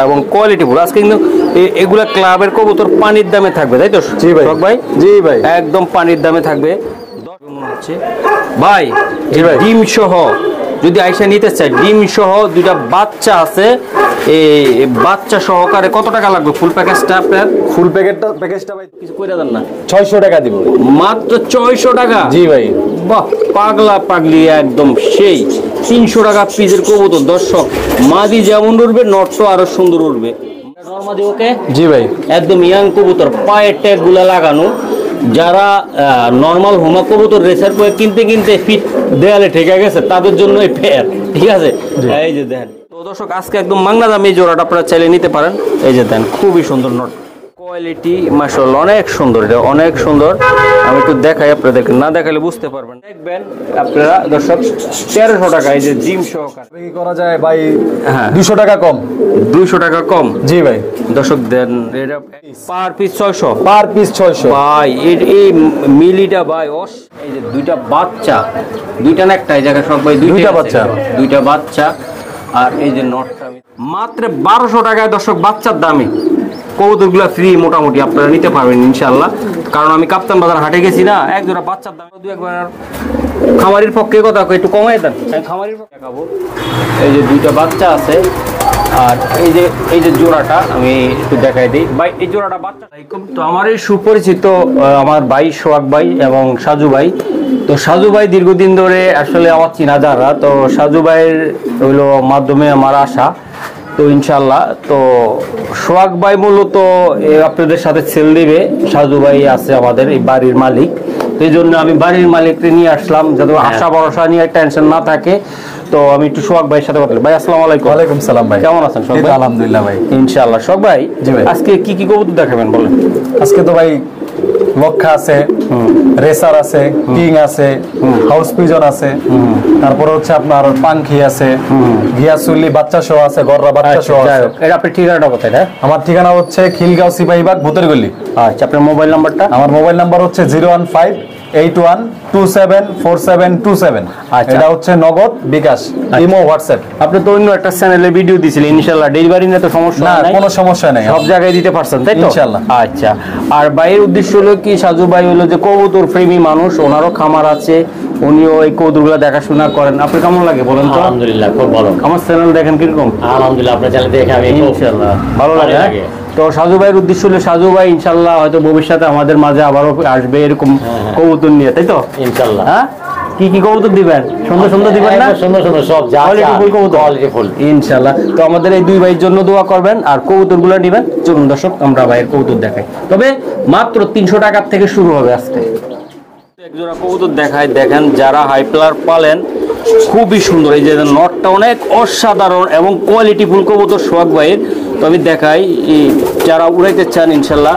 এবং কোয়ালিটিফুল। আজকে কিন্তু এগুলা ক্লাবের কবুতর পানির দামে থাকবে, তাই তো? জি ভাই। ভাই জি ভাই, একদম পানির দামে থাকবে ভাই। জি ভাই। ডিম সহ যদি আইসা নিতে চাই, ডিম সহ দুইটা বাচ্চা আছে, এই বাচ্চা সহকারে কত টাকা লাগবে ফুল প্যাকেজটা আপনার? ফুল প্যাকেজটা ভাই কিছু কইরা দেন না, 600 টাকা দিব মাত্র 600 টাকা। জি ভাই। বাহ, পাগলা পাগলি একদম সেই। 300 টাকা পিসের কবুতর। দর্শক, মাদি যেমন উঠবে নট তো আরো সুন্দর উঠবে। নরমাদি ওকে জি ভাই, একদম ইয়াং কবুতর, পায়ের ট্যাগ গুলা লাগানো। যারা নর্মাল হোমা কবুতর রেসার করে কিনতে কিনতে ফিট দেয়ালে ঠেকে গেছে, তাদের জন্য এই ফেয়ার, ঠিক আছে? এই যে দেন তো দর্শক, আজকে একদম মাংনা দামে এই জোড়াটা আপনারা চাইলে নিতে পারেন। এই যে দেন, খুবই সুন্দর নট, কোয়ালিটি মাশাআল্লাহ অনেক সুন্দর, এটা অনেক সুন্দর। আমি একটু দেখাই আপনাদেরকে, না দেখালে বুঝতে পারবেন। দেখবেন আপনারা দর্শক, 1300 টাকা এই যে জিম সহকারে। কি করা যায় ভাই? হ্যাঁ, 200 টাকা কম। 200 টাকা কম। জি ভাই। দর্শক দেন, এটা পার পিস 600। পার পিস 600 ভাই। এই মিলিটা ভাই এই যে দুইটা বাচ্চা, দুইটা না একটা, এই জায়গায় সব ভাই দুইটা বাচ্চা, দুইটা বাচ্চা। আর এই যে নটটা মাত্র 1200 টাকায় দর্শক, বাচ্চার দামে কবুতরগুলো ফ্রি মোটামুটি আপনারা নিতে পারবেন ইনশাআল্লাহ। কারণ আমি কাপ্তান বাজার হাটে গেছি না, এক জোড়া বাচ্চার দাম দু একবার খামারির পক্ষে কথা একটু কমাই দেন, আমি খামারির পক্ষে দেখাবো। এই যে দুইটা বাচ্চা আছে, আর এই যে জোড়াটা আমি একটু দেখাই দিই ভাই। এই জোড়াটা বাচ্চা তো আমার এই সুপরিচিত আমার ভাই সোহাগ ভাই এবং সাজু ভাই। তো সাজু ভাই দীর্ঘদিন ধরে আসলে আমার চিনা যারা, তো সাজু ভাইয়ের হইলো মাধ্যমে আমার আসা। তো ইনশাল্লাহ, তো সোহাগ ভাই মূলত আপনাদের সাথে সেল দিবে। সাজু ভাই আছে আমাদের এই বাড়ির মালিক, তো এই জন্য আমি বাড়ির মালিককে নিয়ে আসলাম, যাতে আশা ভরসা নিয়ে টেনশন না থাকে। তো আমি একটু সোহাগ ভাইয়ের সাথে কথা বলি। ভাই আসসালামু আলাইকুম। ওয়ালাইকুম সালাম ভাই, কেমন আছেন সোহাগ ভাই? আলহামদুলিল্লাহ ভাই। ইনশাআল্লাহ। সোহাগ ভাই, জি ভাই। আজকে কি কি কবুতর দেখাবেন বলেন? আজকে তো ভাই লক্ষা আছে, রেসার আছে, কিং আছে, হাউস পিজন আছে, তারপরে হচ্ছে আপনার পাঙ্খি আছে, গিয়াসুল্লি বাচ্চা সহ আছে, গররা বাচ্চা সহ আছে। এটা আপনার ঠিকানাটা কোথায়? এটা আমার ঠিকানা হচ্ছে খিলগাঁও সিপাহীবাগ ভূতের গলি। আচ্ছা, আপনার মোবাইল নাম্বারটা? আমার মোবাইল নাম্বার হচ্ছে 01581274727। আচ্ছা। এটা হচ্ছে নগদ বিকাশ, ইমো, হোয়াটসঅ্যাপ। আপনি তো অন্য একটা চ্যানেলে ভিডিও দিয়েছিলেন, ইনশাআল্লাহ ডেলিভারি নিয়ে তো সমস্যা না, নাই? কোনো সমস্যা নেই, সব জায়গায় দিতে পারছেন, তাই তো? ইনশাআল্লাহ। আচ্ছা। আর ভাইয়ের উদ্দেশ্য হলো কি, সাজু ভাই হলো যে কবুতর প্রেমী মানুষ, ওনারও খামার আছে, উনিও এই কবুতরগুলো দেখাশোনা করেন। আপনি কেমন লাগে বলেন তো? আলহামদুলিল্লাহ, খুব ভালো। আমার চ্যানেল দেখেন কিরকম? আলহামদুলিল্লাহ, আপনার চ্যানেল দেখে আমি ইনশাআল্লাহ ভালো লাগে। তো সাজু ভাইয়ের উদ্দেশ্য হলো, সাজু ভাই ইনশাআল্লাহ হয়তো ভবিষ্যতে আমাদের মাঝে আবারও আসবে এরকম কবুতর নিয়ে, তাই তো? ইনশাআল্লাহ। হ্যাঁ, কি কি কবুতর দিবেন? সুন্দর সুন্দর দিবেন না? সুন্দর সুন্দর সব যা কোয়ালিটিফুল কবুতর, কোয়ালিটিফুল ইনশাআল্লাহ। তো আমাদের এই দুই ভাইয়ের জন্য দোয়া করবেন, আর কবুতরগুলো নেবেন। চলুন দর্শক, আমরা ভাইয়ের কবুতর দেখাই। তবে মাত্র 300 টাকার থেকে শুরু হবে আজকে। এক জোড়া কবুতর দেখায়, দেখেন যারা হাই প্লার পালেন, খুবই সুন্দর। এই যে নটটা অনেক অসাধারণ এবং কোয়ালিটিফুল কবুতর সোহাগ ভাইয়ের। তো আমি দেখাই, যারা উড়াইতে চান ইনশাল্লাহ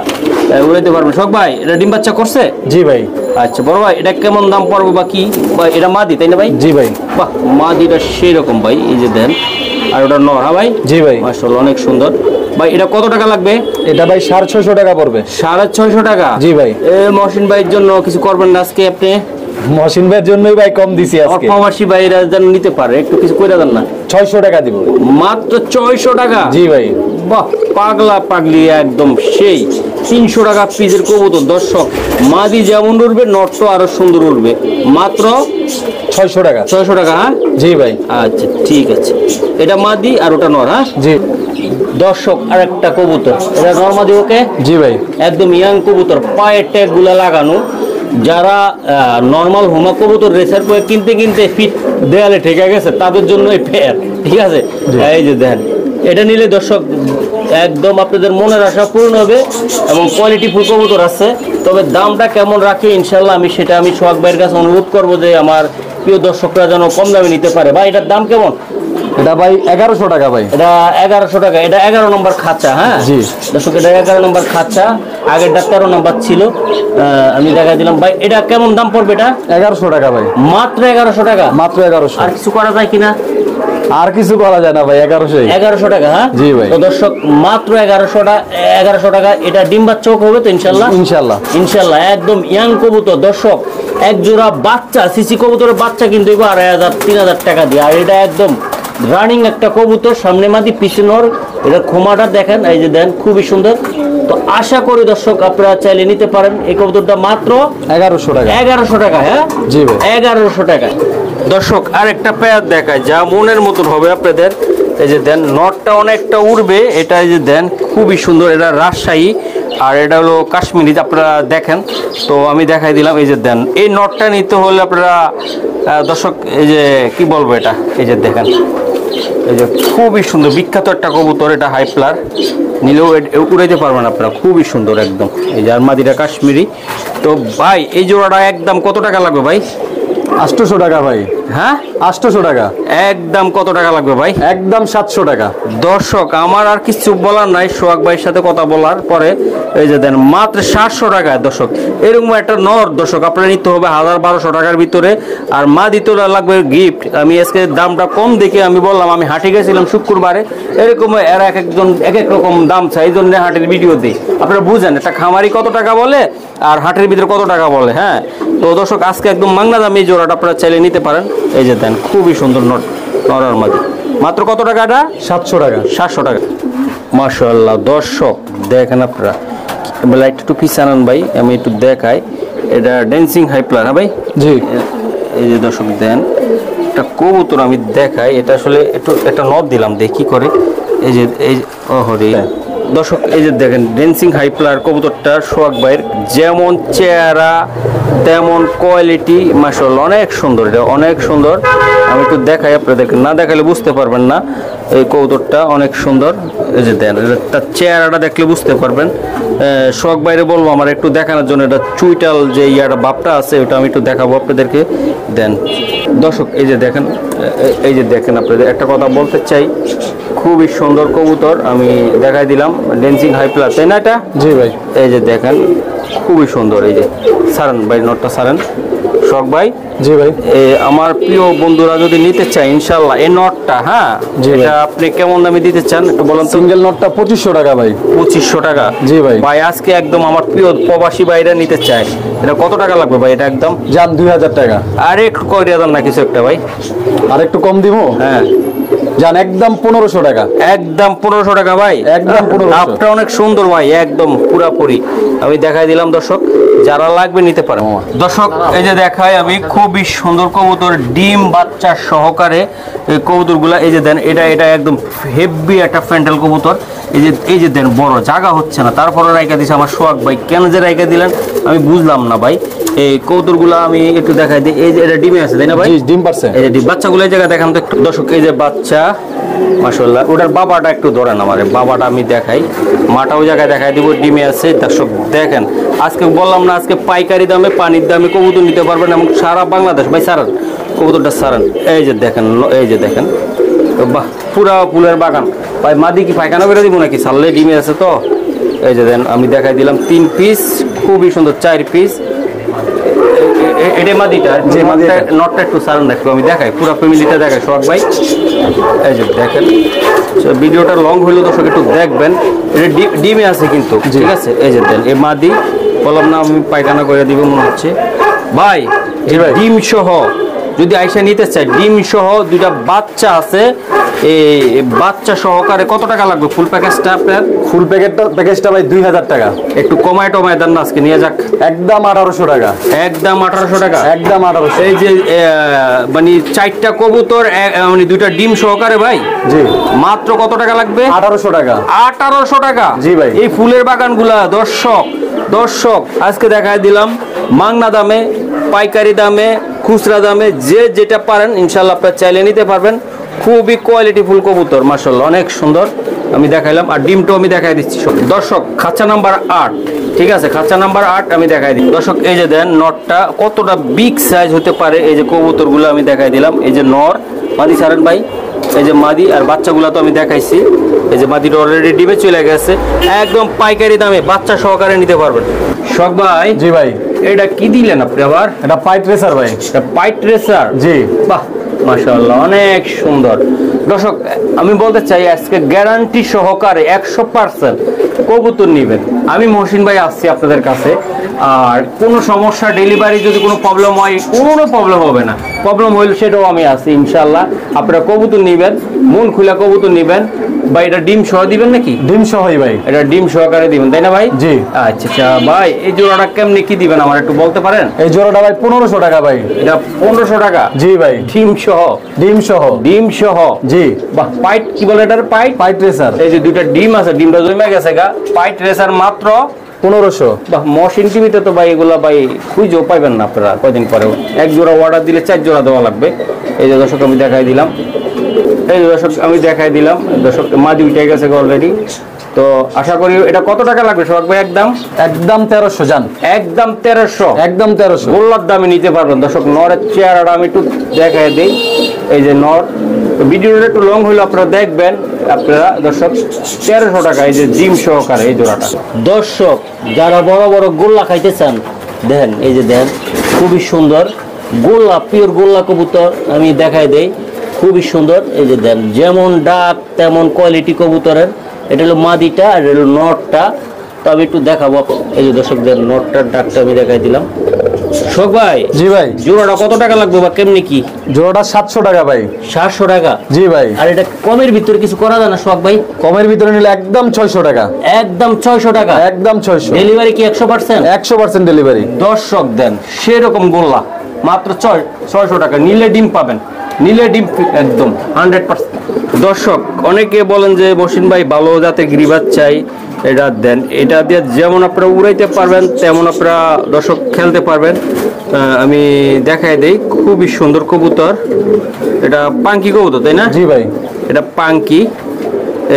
উড়াইতে পারবেন। সোহাগ ভাই, এটা ডিম বাচ্চা করছে? জি ভাই। আচ্ছা বড় ভাই, এটা কেমন দাম পড়বে বা কি? এটা মাদি তাই না ভাই? জি ভাই। বাহ, মাদিটা সেই রকম ভাই, এই যে দেন। আর ওটা নর? হ্যাঁ ভাই। জি ভাই। মাশাআল্লাহ অনেক সুন্দর ভাই। এটা কত টাকা লাগবে? এটা ভাই 650 টাকা পড়বে। 650 টাকা? জি ভাই। মহসিন ভাইয়ের জন্য কিছু করবেন না আজকে আপনি? মহসিন ভাইয়ের জন্যই ভাই কম দিছি আজকে। প্রবাসী ভাইরা যেন নিতে পারে, একটু কিছু করে দেন না। 600 টাকা দিব। মাত্র 600 টাকা? জি ভাই। বাহ, পাগলা পাগলি একদম সেই। 300 টাকা পিসের কবুতর। দর্শক, মাদি যেমন উঠবে নট তো আরো সুন্দর উঠবে। মাত্র 600 টাকা। 600 টাকা? হ্যাঁ জি ভাই। আচ্ছা ঠিক আছে, এটা মাদি আর ওটা নর। হ্যাঁ জি। দর্শক, আরেকটা কবুতর, এটা নর মাদি ওকে? জি ভাই। একদম ইয়াং কবুতর, পায়ের ট্যাগ গুলা লাগানো। যারা নর্মাল হোমা কবুতর রেসার করে কিনতে কিনতে ফিট দেয়ালে ঠেকে গেছে, তাদের জন্য এই ফেয়ার, ঠিক আছে? এই যে দেন, এটা নিলে দর্শক একদম আপনাদের মনের আশা পূর্ণ হবে এবং কোয়ালিটিফুল কবুতর আছে। তবে দামটা কেমন রাখে ইনশাল্লাহ আমি সোহাগ ভাইয়ের কাছে অনুরোধ করবো যে আমার প্রিয় দর্শকরা যেন কম দামে নিতে পারে। ভাই, এটার দাম কেমন? এটা ভাই 1100 টাকা ভাই। এটা 1100 টাকা। এটা 11 নম্বর খাঁচা। হ্যাঁ জি দর্শক, এটা 11 নম্বর খাঁচা, আগেরটা 13 নম্বর ছিল। আমি দেখা দিলাম ভাই। এটা কেমন দাম পড়বে? এটা 1100 টাকা ভাই। মাত্র 1100 টাকা? মাত্র 1100। আর কিছু করা যায় কিনা? আর কিছু করা যায় না ভাই, 1100 টাকা। হ্যাঁ জি ভাই। তো দর্শক, মাত্র 1100 টাকা। এটা ডিম বাচ্চা হবে তো ইনশাল্লাহ? ইনশাল্লাহ ইনশাল্লাহ। একদম ইয়াং কবুতর। দর্শক, এক জোড়া বাচ্চা সিসি কবুতরের বাচ্চা কিন্তু 2500 3000 টাকা দিয়ে। আর এটা একদম রানিং একটা কবুতর, সামনে মাদি পিছনর, এটা খোমাটা দেখেন, এই যে দেন খুবই সুন্দর। তো আশা করি দর্শক আপনারা চাইলে নিতে পারেন এই কবুতরটা মাত্র 1100 টাকা। 1100 টাকা। হ্যাঁ জি ভাই। 1100 টাকা। দর্শক আরেকটা পেয়ার দেখায় যা মনের মতন হবে আপনাদের। এই যে দেন নটটা অনেকটা উড়বে, এটা এই যে দেন খুবই সুন্দর, এটা রাজশাহী আর এটা হলো কাশ্মীরি, আপনারা দেখেন। তো আমি দেখাই দিলাম, এই যে দেন এই নটটা নিতে হলে আপনারা দর্শক এই যে কি বলবো, এটা এই যে দেখেন, এই যে খুবই সুন্দর বিখ্যাত একটা কবুতর, এটা হাইপ্লার, নিলেও উড়াইতে পারবেন আপনারা, খুবই সুন্দর একদম। এই যে আরমাদিটা কাশ্মীরি। তো ভাই এই জোড়াটা একদম কত টাকা লাগবে ভাই? 800 টাকা ভাই। হ্যাঁ 800 টাকা। একদম কত টাকা লাগবে ভাই? একদম 700 টাকা। দর্শক আমার আর কিছু বলার নাই, সোহাগ ভাইয়ের সাথে কথা বলার পরে এই যে দেন মাত্র 700 টাকায়। দর্শক এরকম একটা নর দর্শক আপনারা নিতে হবে 1000-1200 টাকার ভিতরে। আর মা দিতে লাগবে গিফট। আমি আজকে দামটা কম দেখে আমি বললাম, আমি হাটে গেছিলাম শুক্রবারে, এরকম এরা এক একজন এক এক রকম দাম চাই, এই জন্য হাটের ভিডিও দিই। আপনারা বুঝেন একটা খামারি কত টাকা বলে আর হাটের ভিতরে কত টাকা বলে। হ্যাঁ তো দর্শক আজকে একদম মাংনা দামে এই জোড়াটা আপনারা চাইলে নিতে পারেন। এই যে দেন খুবই সুন্দর নরার মাদি, মাত্র কত টাকা এটা? 700 টাকা। 700 টাকা। মাশাআল্লাহ দর্শক দেখেন আপনারা, লাইট একটু পিছানান ভাই, আমি একটু দেখাই। এটা ড্যান্সিং হাইপ্লার। হ্যাঁ ভাই জি। এই যে দর্শক দেন একটা কবুতর আমি দেখাই, এটা আসলে একটু একটা নট দিলাম দেখি করে। এই যে হরি দর্শক এই যে দেখেন ড্যান্সিং হাইপ্লার কবুতরটা সোহাগ ভাইয়ের, যেমন চেহারা তেমন কোয়ালিটি, মাশাআল্লাহ অনেক সুন্দর, এটা অনেক সুন্দর। আমি একটু দেখাই আপনাদেরকে, না দেখালে বুঝতে পারবেন না। এই কবুতরটা অনেক সুন্দর, এই যে দেন তার চেহারাটা দেখলে বুঝতে পারবেন। সোহাগ ভাইরে বলবো আমার একটু দেখানোর জন্য, এটা চুইটাল যে ইয়াটা ভাবটা আছে ওটা আমি একটু দেখাবো আপনাদেরকে। দেন দর্শক এই যে দেখেন, এই যে দেখেন আপনাদের একটা কথা বলতে চাই, খুবই সুন্দর কবুতর আমি দেখাই দিলাম, ড্যান্সিং হাইপ্লার, তাই না? এটা জি ভাই। এই যে দেখেন খুবই সুন্দর। এই যে সারেন ভাই নটটা সারেন শখ ভাই। জি ভাই। আমার প্রিয় বন্ধুরা যদি নিতে চায় ইনশাল্লাহ এই নটটা, হ্যাঁ এটা আপনি কেমন দামে দিতে চান একটু বলেন তো? সিঙ্গেল নটটা 2500 টাকা ভাই। 2500 টাকা? জি ভাই। ভাই আজকে একদম আমার প্রিয় প্রবাসী ভাইরা নিতে চায়, এটা কত টাকা লাগবে ভাই? এটা একদম জান 2000 টাকা। আরে একটু করে দেন না কিছু একটা ভাই। আর একটু কম দিব? হ্যাঁ জান একদম 1500 টাকা। একদম 1500 টাকা ভাই। একদম 1500। আপটা অনেক সুন্দর ভাই, একদম পুরাপুরি আমি দেখাই দিলাম দর্শক, যারা লাগবে নিতে পারে। দর্শক এই যে দেখাই আমি খুবই সুন্দর কবুতর, ডিম বাচ্চা সহকারে এই কবুতরগুলা। এই যে দেন এটা এটা একদম হেভি একটা ফ্যান্টাল কবুতর। এই যে দেন বড় জায়গা হচ্ছে না, তারপরে রাইকা দিছে আমার সোহাগ ভাই, কেন যে রাইকা দিলেন আমি বুঝলাম না ভাই। এই কবুতরগুলা আমি একটু দেখাই দিই। এই যে এটা ডিমে আছে তাই না ভাই? ডিম পারছে। এই যে ডিম বাচ্চাগুলো এই জায়গায় দেখান তো একটু দর্শক। এই যে বাচ্চা মাশাআল্লাহ, ওটার বাবাটা একটু ধরেন আমার, বাবাটা আমি দেখাই, মাটা ওই জায়গায় দেখাই দিব, ডিমে আছে। দর্শক দেখেন আজকে বললাম না, আজকে পাইকারি দামে পানির দামে কবুতর নিতে পারবেন এবং সারা বাংলাদেশ। ভাই সারান কবুতরটা সারান। এই যে দেখেন, এই যে দেখেন, বাহ পুরা ফুলের বাগান ভাই। মাদি কি পায়খানা করে দিব নাকি? সারলে ডিমে আছে তো। এই যে দেন আমি দেখাই দিলাম 3 পিস, খুবই সুন্দর 4 পিস। এটা মাদিটা, যে মাদিটা নটটা একটু সারান একটু আমি দেখাই, পুরো ফ্যামিলিটা দেখাই সোহাগ ভাই। এই যে দেখেন ভিডিওটা লং হইলেও দর্শক একটু দেখবেন, এটা ডিমে আছে কিন্তু, ঠিক আছে? এই যে দেন এই মাদি, বললাম না আমি পায়খানা করে দিব মনে হচ্ছে ভাই। ডিম সহ যদি আইসা নিতে চাই, ডিম সহ 2টা বাচ্চা আছে, এই বাচ্চা সহকারে কত টাকা লাগবে ফুল প্যাকেজটা আপনার? ফুল প্যাকেজটা ভাই 2000 টাকা। একটু কমায় টমায় দেন না আজকে নিয়ে যাক। একদম 1800 টাকা। একদম 1800 টাকা। একদম 1800। এই যে মানে 4টা কবুতর মানে 2টা ডিম সহকারে ভাই। জি। মাত্র কত টাকা লাগবে? 1800 টাকা। 1800 টাকা? জি ভাই। এই ফুলের বাগানগুলা দর্শক আজকে দেখায় দিলাম মাংনা দামে, পাইকারি দামে, খুচরা দামে, যে যেটা পারেন ইনশাআল্লাহ আপনারা চাইলে নিতে পারবেন। খুবই কোয়ালিটি ফুল কবুতর মাশাআল্লাহ অনেক সুন্দর আমি দেখাইলাম। আর ডিমটাও আমি দেখাই দিচ্ছি দর্শক, খাঁচা নাম্বার 8, ঠিক আছে? খাঁচা নাম্বার 8 আমি দেখাই দিই দর্শক। এই যে দেন নটটা কতটা বিগ সাইজ হতে পারে, এই যে কবুতরগুলো আমি দেখাই দিলাম। এই যে নর মাদি সারেন ভাই, এই যে মাদি আর বাচ্চাগুলো তো আমি দেখাইছি। এই যে মাদিটা অলরেডি ডিমে চলে গেছে, একদম পাইকারি দামে বাচ্চা সহকারে নিতে পারবেন। শখ ভাই। জি ভাই। এটা কি দিলেন আপনি আবার? এটা পাইট রেসার ভাই। এটা পাইট রেসার? জি। বাহ মাশাআল্লাহ অনেক সুন্দর। দর্শক আমি বলতে চাই আজকে গ্যারান্টি সহকারে 100% কবুতর নিবেন। আমি মহসিন ভাই আসছি আপনাদের কাছে, আর কোনো সমস্যা ডেলিভারি যদি কোনো প্রবলেম হয়, কোনো প্রবলেম হবে না। প্রবলেম হইলে সেটাও আমি আছি ইনশাল্লাহ। আপনারা কবুতর নেবেন, মন খুলে কবুতর নেবেন। ভাই এটা ডিম সহ দিবেন নাকি? ডিম সহই ভাই। এটা ডিম সহকারে দিবেন তাই না ভাই? জি। আচ্ছা আচ্ছা ভাই, এই জোড়াটা কেমনি কি দিবেন আমার একটু বলতে পারেন? এই জোড়াটা ভাই 1500 টাকা ভাই। এটা 1500 টাকা? জি ভাই। ডিম সহ? ডিম সহ। ডিম সহ? জি। বাহ, পাইট কি বলে এটার? পাইট? পাইট রেসার। এই যে দুইটা ডিম আছে, ডিমটা জমে গেছে গা। পাইট রেসার মাত্র 1500। বাহ, মশিন টিভিতে তো ভাই এগুলা ভাই খুঁজেও পাইবেন না আপনারা কয়দিন পরেও। এক জোড়া অর্ডার দিলে 4 জোড়া দেওয়া লাগবে। এই যে দর্শক আমি দেখাই দিলাম, এই যে দর্শক আমি দেখাই দিলাম, দর্শক মাদি উঠে গেছে অলরেডি। তো আশা করি এটা কত টাকা লাগবে সোহাগ ভাই? একদম 1300 জান। একদম 1300? একদম 1300 গোল্লার দামে নিতে পারবেন। দর্শক নরের চেহারাটা আমি একটু দেখাই দিই। এই যে নর, ভিডিওটা একটু লং হইলে আপনারা দেখবেন। আপনারা দর্শক 1300 টাকা এই যে ডিম সহকারে এই জোড়াটা। দর্শক যারা বড় বড় গোল্লা খাইতে চান, দেখেন এই যে দেখেন খুবই সুন্দর গোল্লা, পিওর গোল্লা কবুতর আমি দেখাই দেই। খুবই সুন্দর, এই যে দেন যেমন ডাক তেমন কোয়ালিটি কবুতরের। এটা হলো মাদিটা আর এটা হলো নটটা। তো আমি একটু দেখাবো। এই যে দর্শকদের নটটার ডাকটা আমি দেখাই দিলাম। শোক ভাই। জি ভাই। জোড়াটা কত টাকা লাগবে বা কেমনি কি? জোড়াটা 700 টাকা ভাই। 700 টাকা? জি ভাই। আর এটা কমের ভিতরে কিছু করা যায় না শোক ভাই? কমের ভিতরে নিলে একদম 600 টাকা। একদম 600 টাকা? একদম 600। ডেলিভারি কি 100%? 100% ডেলিভারি। দর্শক দেন সেরকম গোল্লা মাত্র 600 টাকা। নিলে ডিম পাবেন, নিলে ডিম একদম 100%। দর্শক অনেকে বলেন যে মহসিন ভাই ভালো জাতের গিরিবাজ চাই, এটা দেন। এটা দিয়ে যেমন আপনারা উড়াইতে পারবেন তেমন আপনারা দর্শক খেলতে পারবেন। আমি দেখাই দেই, খুবই সুন্দর কবুতর। এটা পাঙ্কি কবুতর তাই না? জি ভাই। এটা পাঙ্কি,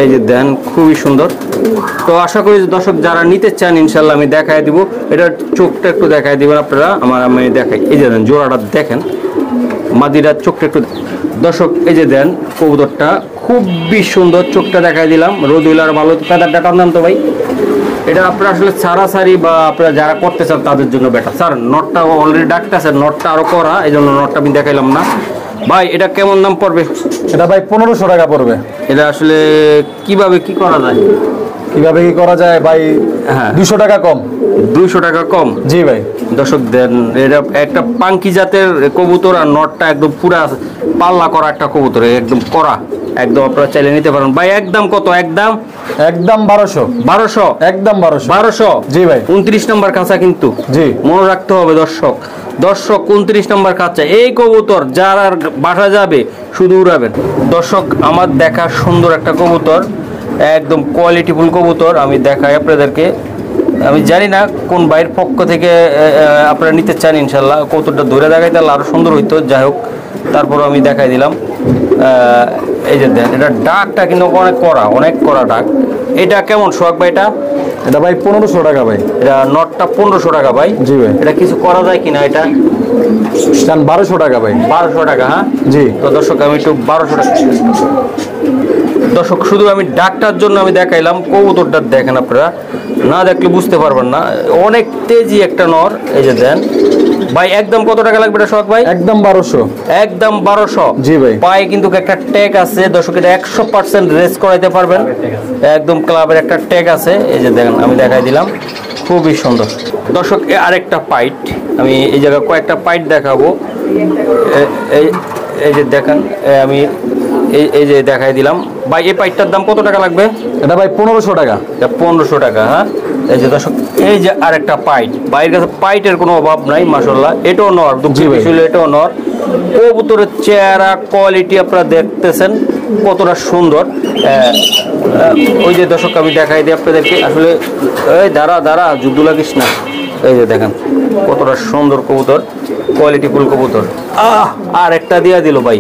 এই যে দেন খুবই সুন্দর। তো আশা করি দর্শক যারা নিতে চান ইনশাল্লাহ আমি দেখাই দিব। এটার চোখটা একটু দেখাই দিবেন আপনারা, আমি দেখাই। এই যে দেন জোড়াটা দেখেন, মাদিরার চোখটা একটু দর্শক এই যে দেন কবুতরটা খুবই সুন্দর। চোখটা দেখাই দিলাম। রোদুলার ভালো ফেদারটা টানলাম তো ভাই। এটা আপনারা আসলে ছাড়াছাড়ি বা আপনারা যারা করতে চান তাদের জন্য বেটার। স্যার নটটা অলরেডি ডাকতেছে, নটটা আরো করা, এই জন্য নটটা আমি দেখাইলাম না। ভাই এটা কেমন দাম পড়বে? এটা ভাই 1500 টাকা পড়বে। এটা আসলে কিভাবে কি করা যায়? কিভাবে কি করা যায় ভাই? হ্যাঁ 200 টাকা কম। 200 টাকা কম? জি ভাই। দর্শক দেন এটা একটা পাঙ্কি জাতের কবুতর আর নটটা একদম পুরা পাল্লা করা একটা কবুতর, একদম করা, একদম আপনারা চাইলে নিতে পারেন। ভাই একদম কত? একদম 1200। 1200? একদম 1200। 1200? জি ভাই। 29 নম্বর খাঁচা কিন্তু জি মনে রাখতে হবে দর্শক। 29 নম্বর খাঁচা। এই কবুতর যার আর বাসা যাবে শুধু উড়াবেন। দর্শক আমার দেখা সুন্দর একটা কবুতর, একদম কোয়ালিটিফুল কবুতর আমি দেখাই আপনাদেরকে। আমি জানি না কোন বাইরের পক্ষ থেকে আপনারা নিতে চান, ইনশাল্লাহ কবুতরটা ধরে দেখাই তাহলে আরো সুন্দর হইতো। যাই হোক তারপর আমি দেখাই দিলাম। এই যে দেন এটা ডাকটা কিন্তু অনেক কড়া, অনেক কড়া ডাক। এটা কেমন সোহাগ ভাই? এটা ভাই 1500 টাকা ভাই। এটা নটটা 1500 টাকা ভাই। জি ভাই। এটা কিছু করা যায় কিনা? এটা 1200 টাকা ভাই। 1200 টাকা? হ্যাঁ জি। তো দর্শক আমি একটু 1200 টাকা দর্শক শুধু আমি ডাকটার জন্য আমি দেখাইলাম। কবুতরটা দেখেন আপনারা, না দেখলে বুঝতে পারবেন না। অনেক তেজি একটা নর। এই যে দেন ভাই একদম কত টাকা লাগবে এটা সোহাগ ভাই? একদম 1200। একদম 1200? জি ভাই। পায়ে কিন্তু একটা ট্যাগ আছে দর্শক, এটা 100% রেস করাইতে পারবেন। একদম ক্লাবের একটা ট্যাগ আছে। এই যে দেখেন আমি দেখাই দিলাম, খুবই সুন্দর। দর্শক আরেকটা পাইট আমি এই জায়গায় কয়েকটা পাইট দেখাবো। এই যে দেখেন আমি এই যে দেখাই দিলাম। ভাই এই পাইটটার দাম কত টাকা লাগবে? এটা ভাই 1500 টাকা। এটা 1500 টাকা? হ্যাঁ। এই যে দর্শক এই যে আরেকটা পাইট, বাইরের কাছে পাইটের কোনো অভাব নাই মাশাআল্লাহ। এটাও নর, এটাও নর। কবুতরের চেহারা কোয়ালিটি আপনারা দেখতেছেন কতটা সুন্দর। ওই যে দর্শক আমি দেখাই দিই আপনাদেরকে। আসলে এই দাঁড়া যুদ্ধ লাগিস না। এই যে দেখেন কতটা সুন্দর কবুতর, কোয়ালিটিফুল কবুতর। আর একটা দিয়া দিল ভাই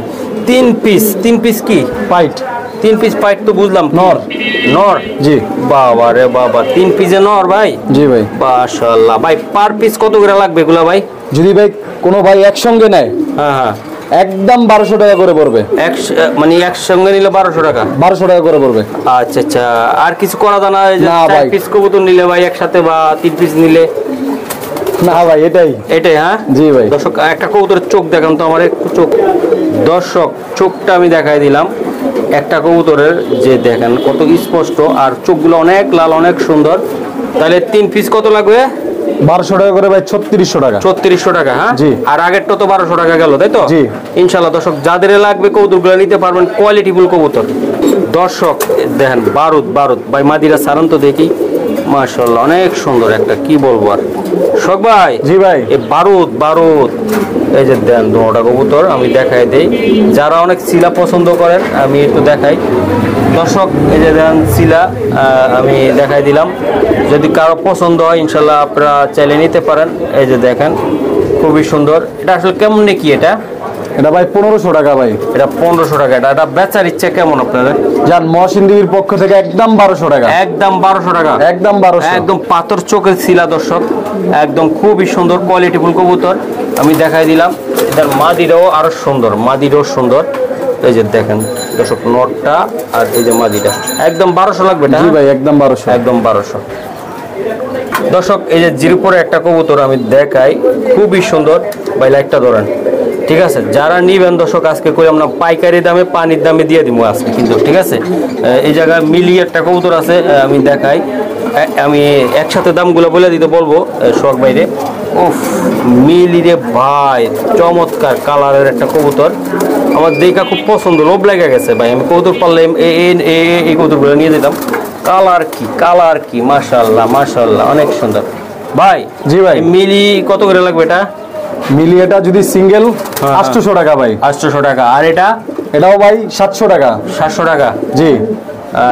3 পিস। 3 পিস কি পাইট? 3 পিস পাইট তো বুঝলাম, নর। নর? জি। বাবা রে বাবা, 3 পিসে নর ভাই? জি ভাই। মাশাআল্লাহ। ভাই পার পিস কত করে লাগবে এগুলা ভাই? যদি ভাই কোনো ভাই একসঙ্গে নেয়, হ্যাঁ একদম 1200 টাকা করে পড়বে। মানে একসঙ্গে নিলে 1200 টাকা? 1200 টাকা করে পড়বে। আচ্ছা আচ্ছা। আর কিছু করা যায় না? না ভাই। 4 পিস কবুতর নিলে ভাই একসাথে বা 3 পিস নিলে? না ভাই এটাই। হ্যাঁ জি ভাই। দর্শক একটা কবুতরের চোখ দেখান তো আমার একটু। চোখ দর্শক চোখটা আমি দেখাই দিলাম একটা কবুতরের, যে দেখেন কত স্পষ্ট, আর চোখগুলো অনেক লাল, অনেক সুন্দর। তাহলে 3 পিস কত লাগবে? 1200 টাকা করে ভাই 3600 টাকা। 3600 টাকা, হ্যাঁ জি। আর আগেরটা তো 1200 টাকা গেল, তাই তো? জি। ইনশাআল্লাহ দর্শক যাদের লাগবে কবুতরগুলো নিতে পারবেন, কোয়ালিটিফুল কবুতর। দর্শক দেখেন বারুদ বারুদ ভাই, মাদিরা সারান তো দেখি, মাশাআল্লাহ অনেক সুন্দর একটা, কি বলবো আর। শোক ভাই, জি ভাই। এই বারুদ বারুদ, এই যে দেন দুটা কবুতর আমি দেখাই দেই, যারা অনেক সিলা পছন্দ করেন আমি একটু দেখাই। দর্শক এই যে দেন সিলা, আমি দেখাই দিলাম, যদি কারো পছন্দ হয় ইনশাল্লাহ আপনারা চাইলে নিতে পারেন। এই যে দেখেন খুবই সুন্দর। এটা আসলে কেমন কি এটা? এটা ভাই 1500 টাকা ভাই। এটা 1500 টাকা। এটা বেচার ইচ্ছে কেমন আপনাদের? জান মহসিনদির পক্ষ থেকে একদম 1200 টাকা। একদম 1200 টাকা, একদম 1200। একদম পাথর চোখের শিলা দর্শক, একদম খুবই সুন্দর কোয়ালিটিফুল কবুতর আমি দেখাই দিলাম। এটার মাদিটাও আরো সুন্দর, মাদিটাও সুন্দর। এই যে দেখেন দর্শক নটটা আর এই যে মাদিটা, একদম 1200 লাগবে না? জি ভাই একদম 1200। একদম 1200। দর্শক এই যে জিরোপরে একটা কবুতর আমি দেখাই, খুবই সুন্দর ভাই, লাইটটা ধরেন। ঠিক আছে, যারা নিবেন দর্শক আজকে কই আমরা পাইকারি দামে পানির দামে দিয়ে দিব আজকে কিন্তু, ঠিক আছে? এই জায়গায় মিলি একটা কবুতর আছে, আমি দেখাই। আমি একসাথে দামগুলো বলে দিতে বলবো শখ বাইরে। উফ, মিলি রে ভাই, চমৎকার কালারের একটা কবুতর, আমার দেখা খুব পছন্দ, লোভ লেগে গেছে ভাই। আমি কবুতর পারলে এই কবুতরগুলো নিয়ে যেতাম। কালার কি, কালার কি, মাশাআল্লাহ মাশাআল্লাহ অনেক সুন্দর ভাই। জি ভাই। মিলি কত করে লাগবে এটা? মিলি এটা যদি সিঙ্গেল 800 টাকা ভাই। 800 টাকা। আর এটা? এটাও ভাই 700 টাকা। 700 টাকা। জি।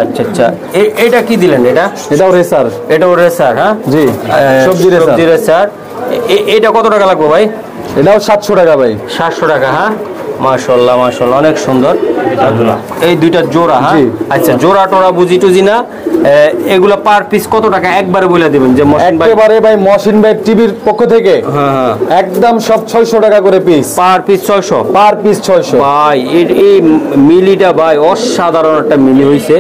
আচ্ছা আচ্ছা, এটা কি দিলেন? এটা এটাও রেসার। এটাও রেসার, হ্যাঁ জি, সবজি রেসার। সবজি রেসার। এটা কত টাকা লাগবে ভাই? এটাও 700 টাকা ভাই। 700 টাকা, হ্যাঁ মাশাআল্লাহ মাশাআল্লাহ অনেক সুন্দর। এই দুইটা জোড়া, হ্যাঁ আচ্ছা, জোড়া টোড়া বুঝি টুজি না, এগুলা পার পিস কত টাকা একবারে বলে দিবেন যে মহসিন ভাই? একেবারে ভাই মহসিন ভাই টিভির পক্ষ থেকে হ্যাঁ হ্যাঁ একদম সব 600 টাকা করে piece. Per piece 600? Per piece 600 ভাই। এই মিলিটা ভাই অসাধারণ একটা মিলি হইছে,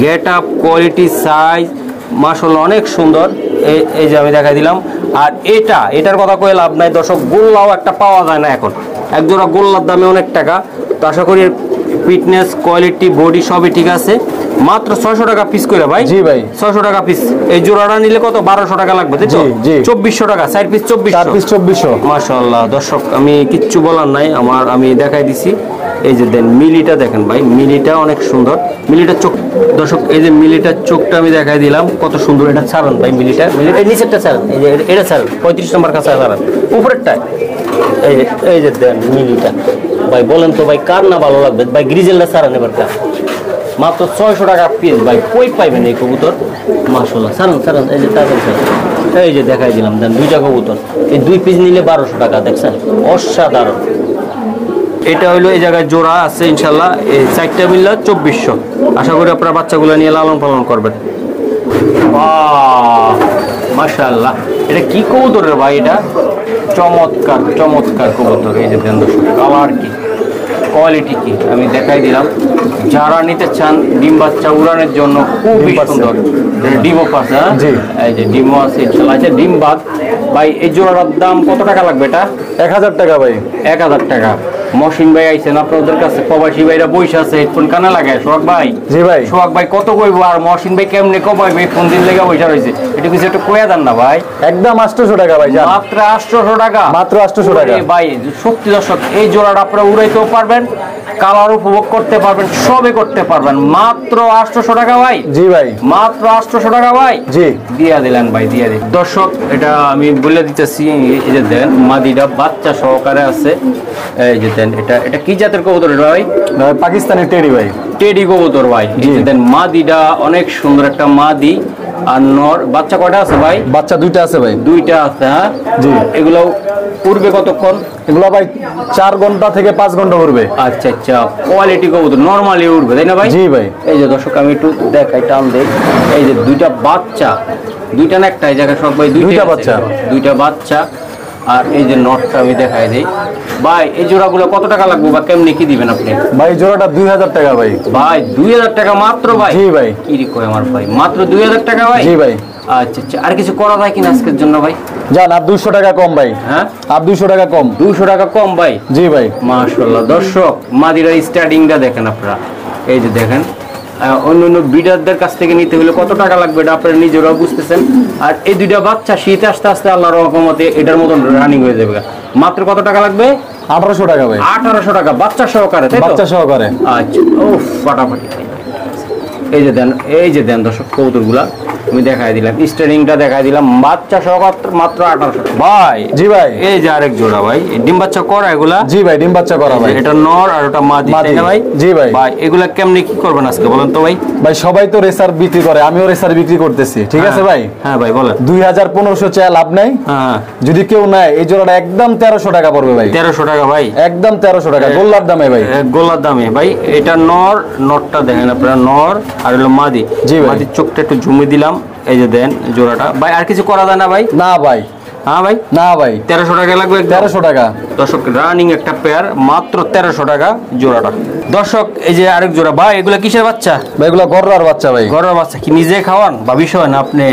গেট আপ কোয়ালিটি সাইজ মাশাআল্লাহ অনেক সুন্দর। এই যে আমি দেখাই দিলাম। আর এটার কথা কয়ে লাভ নাই দর্শক, গোল্লাও একটা পাওয়া যায় না এখন, এক জোড়া গোল্লার দামে অনেক টাকা। তো আশা করি ফিটনেস কোয়ালিটি বডি সবই ঠিক আছে। মাত্র 600 টাকা পিস করে ভাই। জি ভাই 600 টাকা পিস। এই জোড়াটা নিলে কত? 1200 টাকা লাগবে, তাই তো? জি, জি। 2400 টাকা, 4 পিস 2400। 4 পিস 2400। মাশাআল্লাহ দর্শক আমি কিচ্ছু বলার নাই, আমি দেখাই দিছি। এই যে দেন মিলিটা দেখেন ভাই, মিলিটা অনেক সুন্দর। মিলিটার চোখ দর্শক, এই যে মিলিটার চোখটা আমি দেখাই দিলাম, কত সুন্দর। এটা ছাড়ান ভাই, মিলিটা নিচেরটা ছাড়ান, এই যে এটা ছাড়ান, 35 নম্বর কাছে ছাড়ান, উপরেরটায়। এই যে দেন মিলিটা ভাই, বলেন তো ভাই কার না ভালো লাগবে ভাই? গ্রিজেলটা ছাড়ান এবার কা, মাত্র 600 টাকা পিস ভাই, কই পাইবেন এই কবুতর? মাশাআল্লাহ ছাড়ান ছাড়ান, এই যে তাড়াতাড়ি ছাড়ান। এই যে দেখাই দিলাম দেন দুইটা কবুতর, এই 2 পিস নিলে 1200 টাকা, দেখছেন অসাধারণ। এটা হইলো এই জায়গায় জোড়া আছে ইনশাল্লাহ, এই 4টা মিললে 2400। আশা করি আপনারা বাচ্চাগুলো নিয়ে লালন পালন করবেন। মাশাআল্লাহ, এটা কি কবুতর রে ভাই? এটা চমৎকার চমৎকার কবুতর। এই যে দেন দর্শক, কালার কি, কোয়ালিটি কি আমি দেখাই দিলাম। যারা নিতে চান ডিম বাচ্চা উড়ানোর জন্য খুবই সুন্দর, ডিমও পাচ্ছে, জি। এই যে ডিমও আছে ইনশাল্লাহ। আচ্ছা ডিম বাদ ভাই, এই জোড়ার দাম কত টাকা লাগবে? এটা 1000 টাকা ভাই। 1000 টাকা। মহসিন ভাই আইছেন আপনাদের কাছে, প্রবাসী ভাইরা বসে আছে, হেডফোন কানে লাগায়। সোহাগ ভাই, জি ভাই। সোহাগ ভাই কত কইবো আর মহসিন ভাই কেমনে কমাইবে? ফোন দিন লেগে বসে রয়েছে, এটা কিছু একটু কইয়া দেন না ভাই। একদম 800 টাকা ভাই। জান মাত্র 800 টাকা, মাত্র 800 টাকা ওরে ভাই সত্যি দর্শক, এই জোড়াটা আপনারা উড়াইতেও পারবেন, কালার উপভোগ করতে পারবেন, সবই করতে পারবেন। মাত্র 800 টাকা ভাই। জি ভাই মাত্র 800 টাকা ভাই। জি। দিয়া দিলেন ভাই, দিয়া দিন। দর্শক এটা আমি বলে দিতেছি, এই যে দেন মাদিটা বাচ্চা সহকারে আছে। এই যে দেন এটা কি জাতের কবুতর ভাই? পাকিস্তানি টেডি ভাই। টেডি কবুতর ভাই। এই যে দেন মাদিটা অনেক সুন্দর একটা মাদি। আর নর বাচ্চা কয়টা আছে ভাই? বাচ্চা দুইটা আছে ভাই। দুইটা আছে, হ্যাঁ জি। এগুলো উড়বে কতক্ষণ? এগুলো ভাই 4 ঘন্টা থেকে 5 ঘন্টা উড়বে। আচ্ছা আচ্ছা, কোয়ালিটি কবুতর নরমালি উঠবে, তাই না ভাই? জি ভাই। এই যে দর্শক আমি একটু দেখাই, টান দেই। এই যে দুইটা বাচ্চা, দুইটা না একটা, এই জায়গায় সব ভাই দুইটা বাচ্চা, দুইটা বাচ্চা। আর এই যে নটটা আমি দেখাই দেই ভাই। এই জোড়াগুলো কত টাকা লাগবে বা কেমনি কি দিবেন আপনি? ভাই জোড়াটা 2000 টাকা ভাই। ভাই 2000 টাকা মাত্র ভাই? জি ভাই। কি রে কয় আমার ভাই, মাত্র 2000 টাকা ভাই? জি ভাই। আচ্ছা আচ্ছা, আর কিছু করা যায় কিনা আজকের জন্য ভাই? জান আর 200 টাকা কম ভাই। হ্যাঁ আর 200 টাকা কম। 200 টাকা কম ভাই? জি ভাই। মাশাআল্লাহ দর্শক, মাদিরা স্টার্টিংটা দেখেন আপনারা। এই যে দেখেন অন্য অন্য ব্রিডারদের কাছ থেকে নিতে হলে কত টাকা লাগবে এটা আপনারা নিজেরাও বুঝতেছেন। আর এই দুইটা বাচ্চা শীত আস্তে আস্তে আল্লাহর রহমতে এটার মতন রানিং হয়ে যাবে। মাত্র কত টাকা লাগবে? 1800 টাকা ভাই। 1800 টাকা বাচ্চা সহকারে, তাই তো? বাচ্চা সহকারে। আচ্ছা, ও ফাটাফাটি। এই যে দেন দর্শক কবুতরগুলা আমি দেখাই দিলাম, স্টারিংটা দেখাই দিলাম, বাচ্চা সহ মাত্র 1800 ভাই। জি ভাই। এই যে আরেক জোড়া ভাই, ডিম বাচ্চা করা এগুলা? জি ভাই, ডিম বাচ্চা করা ভাই। এটা নর আর ওটা মাদি, তাই না ভাই? জি ভাই। ভাই এগুলা কেমনে কি করবেন আজকে বলেন তো ভাই? ভাই সবাই তো রেসার বিক্রি করে, আমিও রেসার বিক্রি করতেছি, ঠিক আছে ভাই? হ্যাঁ ভাই বলেন। 2500 চাই, লাভ নাই। হ্যাঁ, যদি কেউ নেয় এই জোড়াটা একদম 1300 টাকা পড়বে ভাই। 1300 টাকা ভাই, একদম 1300 টাকা গোল্লার দামে ভাই। গোলার দামে ভাই। এটা নরটা দেখেন আপনারা, নর আর হলো মাদি। জি ভাই। মাদির চোখটা একটু ঝুমিয়ে দিলাম, এই যে দেন জোড়াটা। ভাই আর কিছু করা যায় না ভাই? না ভাই। হ্যাঁ ভাই, না ভাই, 1300 টাকা লাগবে। 1300 টাকা দর্শক রানিং একটা পেয়ার, মাত্র 1300 টাকা জোড়াটা। দর্শক এই যে আরেক জোড়া ভাই, এগুলা কিসের বাচ্চা? ভাই এগুলা গররার বাচ্চা ভাই। ঘরের বাচ্চা কি নিজে খাওয়ান বা বিষয় না আপনি?